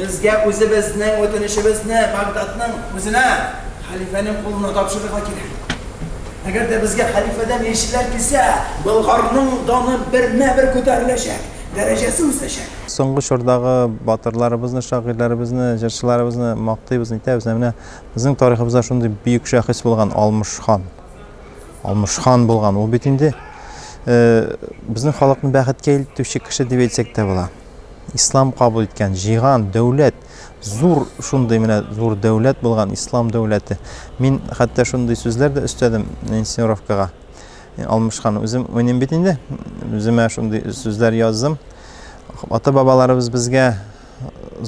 Bizga o'zimizning o'tinishimizni Bag'dodning o'zini xalifaning qo'lini topshirishga kerak. Agarda bizga xalifadan eshitlar kelsa, Bulg'orning doni birma-bir ko'tarilashak, darajasi o'sashak. So'nggi sho'rdagi botirlarimizni, shoirlarimizni, jashlarimizni maqtaymiz, aytamiz. Mana bizning tariximizda shunday buyuk shaxs bo'lgan Olmushxon bo'lgan. U bitindi bizning xalqni baxtga eltuvchi kishi deb aytsak-da bo'lar. İslam qabul etgan jig'an davlat, shunday mana zo'r davlat bo'lgan islom davlati. Men hatto shunday so'zlarda istadim insirovkaga. Olmushxon o'zim o'ynim bitindi. O'zim shunday so'zlar yozdim. Ota bobolarimiz bizga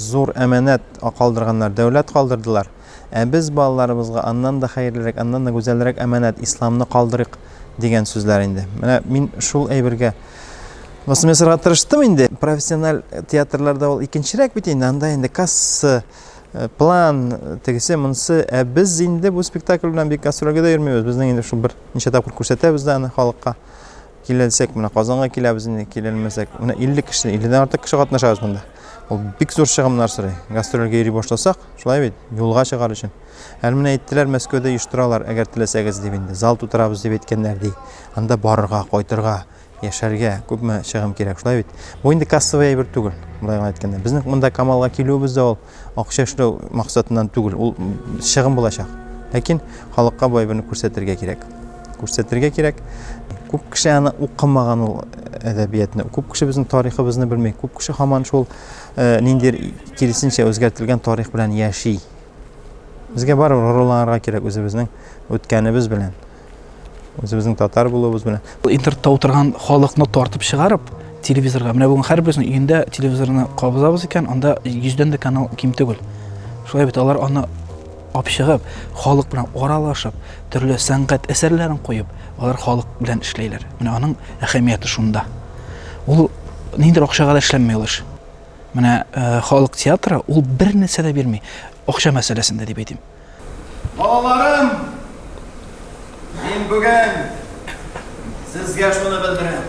zo'r amonat qoldirganlar, davlat qoldirdilar. Biz bolalarimizga andan da xayrliroq, andan da go'zalroq amonat islomni qoldiriq degan so'zlar endi. Mana men shu aybirga Mesela tırıştım indi. Profesyonel teatrlarda ol ikinchirak bitindi. Anda endi kassa plan tegese bunisi biz endi bu spektakl bilan bir gastrolga da yurmaymiz. Bizning endi shu bir necha taqir ko'rsatamiz-da xalqqa. Kelsak, mana Qozonga kelamiz, endi kelolmasak, mana 50 kishi, 50 dan ortiq kishi qatnashamiz bunda. O bik zo'r sig'imlar so'ray. Gastrolga yuri boshlasak, shulay bit, yo'lga chiqar uchun. Hal meni aytdilar, Moskvada uyushtiralar agar tilasangiz deb endi. Zal tutiramiz deb aytganlar-di. Anda borga, qo'ytirga Yaşarga ko'pmi sig'im kerak, shulay bit. Bu endi kassaviy bir tugul, bunday aytganda. Bizning bunda Kamolga keluvimizda ol o'xshashlov maqsadidan tugul, u sig'im bo'lashaq. Lekin xalqqa boy buni ko'rsatirga kerak. Ko'p kishi ani o'qimagan u adabiyotni, ko'p kishi bizning tariximizni bilmaydi. Ko'p kishi hamon shul nindir kirisincha o'zgartirilgan tarix bilan yashay. Bizga baribir rollarga kerak o'zimizning o'tganimiz bilan. O'zimizning tatar bo'libimiz bilan. Internetda o'tirgan xalqni tortib chiqarib, televizorga, mana bugun har birisining uyida televizorni qabzamiz ekan, unda 100 dan da kanal kim tugul. Shulay bit ular uni olib chiqib, xalq bilan oralashib, turli san'at asarlarini qo'yib, ular xalq bilan ishlaylar. Mana uning ahamiyati shunda. U nindir o'xshag'ada ishlanmay olish. Mana xalq teatri u bir narsada bermay, o'xsha masalasida deb aytdim. Bolalarim, men bugun sizga shuni bildiraman.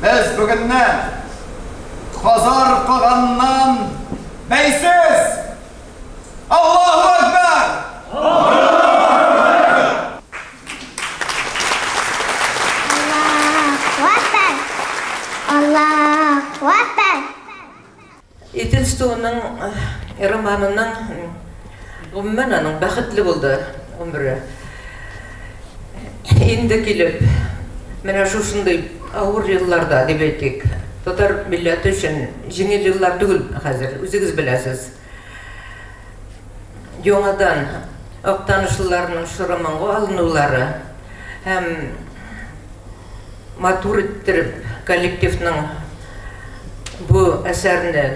Biz bugundan qozor qilgandan baysiz Allahu akbar. Allahu akbar. Etilsto'ning romanının Ummana'nın baxtli bo'ldi umri. Endi kelib, mana shu shunday ağır yıllarda deb aytdik. Tatar millati uchun yengil yillar tugul hozir, o'zingiz bilasiz. Yo'g'adan o'qtanishlarning shu romanға alınuvlari ham matur ettirib kollektivning bu asarni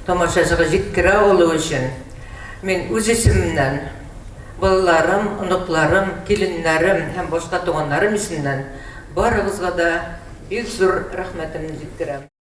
tomoshaga yetkira oluv uchun men o'z isimimdan balalarim, unuqlarim, kelinlarim hem boshqa tuğanlarım isimden barımızga da büyük zor rahmetimni yetkiraman.